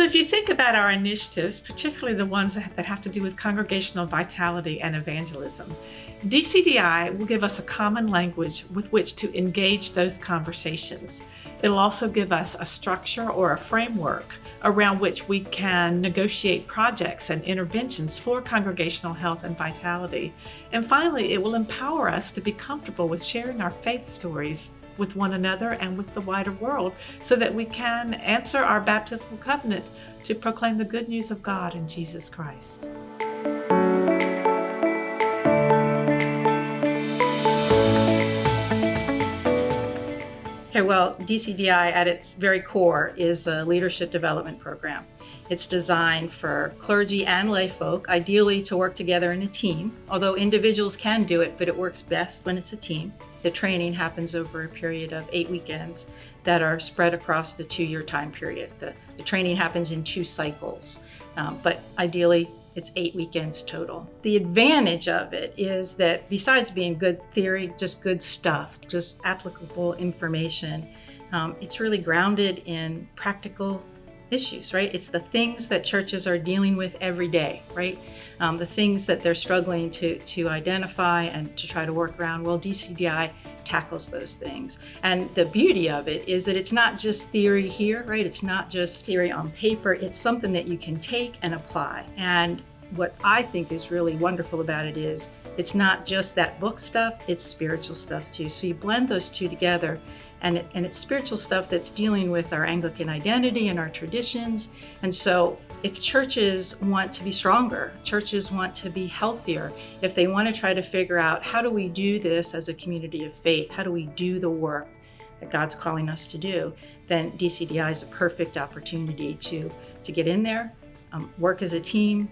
So if you think about our initiatives, particularly the ones that have to do with congregational vitality and evangelism, DCDI will give us a common language with which to engage those conversations. It'll also give us a structure or a framework around which we can negotiate projects and interventions for congregational health and vitality. And finally, it will empower us to be comfortable with sharing our faith stories with one another and with the wider world so that we can answer our baptismal covenant to proclaim the good news of God in Jesus Christ. Okay, well, DCDI at its very core is a leadership development program. It's designed for clergy and lay folk, ideally to work together in a team, although individuals can do it, but it works best when it's a team. The training happens over a period of 8 weekends that are spread across the 2-year time period. The training happens in 2 cycles, but ideally it's 8 weekends total. The advantage of it is that besides being good theory, just good stuff, just applicable information, it's really grounded in practical issues, right? It's the things that churches are dealing with every day, right? The things that they're struggling to identify and to try to work around. Well, DCDI tackles those things. And the beauty of it is that it's not just theory here, right? It's not just theory on paper. It's something that you can take and apply. And what I think is really wonderful about it is it's not just that book stuff, it's spiritual stuff too. So you blend those two together, and it's spiritual stuff that's dealing with our Anglican identity and our traditions. And so if churches want to be stronger, churches want to be healthier, if they want to try to figure out how do we do this as a community of faith, how do we do the work that God's calling us to do, then DCDI is a perfect opportunity to get in there, work as a team,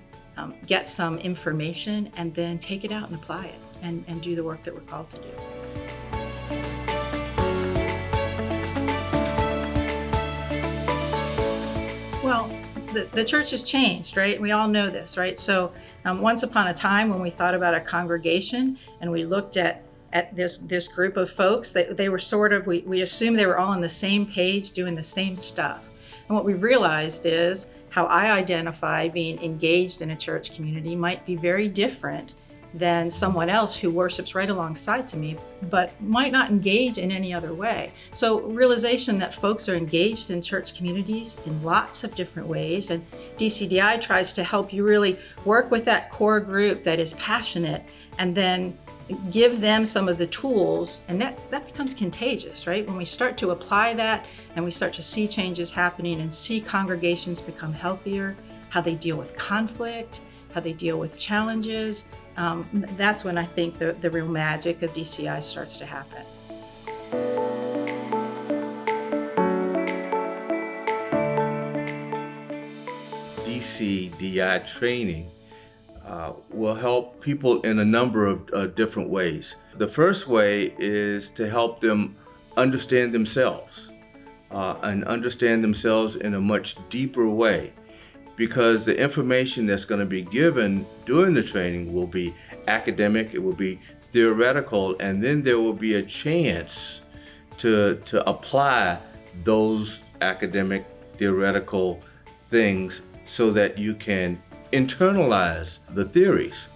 get some information, and then take it out and apply it and do the work that we're called to do. Well, the church has changed, right? We all know this, right? So once upon a time when we thought about a congregation and we looked at this group of folks, they were sort of, we assumed they were all on the same page doing the same stuff. And what we've realized is how I identify being engaged in a church community might be very different than someone else who worships right alongside to me, but might not engage in any other way. So realization that folks are engaged in church communities in lots of different ways, and DCDI tries to help you really work with that core group that is passionate and then give them some of the tools, and that becomes contagious, right? When we start to apply that and we start to see changes happening and see congregations become healthier, how they deal with conflict, how they deal with challenges, that's when I think the real magic of DCI starts to happen. DCDI training will help people in a number of different ways. The first way is to help them understand themselves and understand themselves in a much deeper way, because the information that's going to be given during the training will be academic, it will be theoretical, and then there will be a chance to apply those academic, theoretical things so that you can internalize the theories.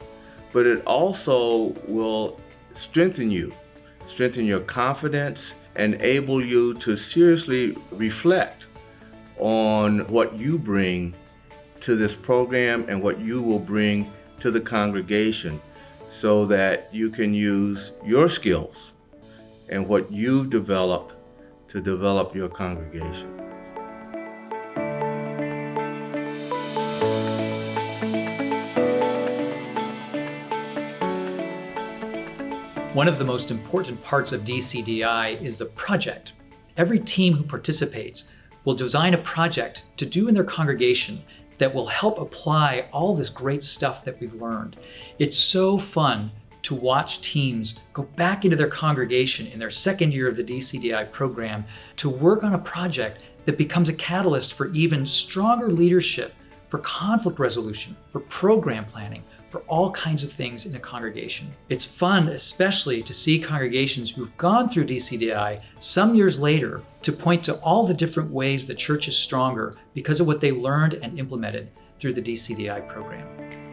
But it also will strengthen your confidence, enable you to seriously reflect on what you bring to this program and what you will bring to the congregation, so that you can use your skills and what you develop to develop your congregation. One of the most important parts of DCDI is the project. Every team who participates will design a project to do in their congregation that will help apply all this great stuff that we've learned. It's so fun to watch teams go back into their congregation in their second year of the DCDI program to work on a project that becomes a catalyst for even stronger leadership, for conflict resolution, for program planning, for for all kinds of things in a congregation. It's fun, especially to see congregations who've gone through DCDI some years later to point to all the different ways the church is stronger because of what they learned and implemented through the DCDI program.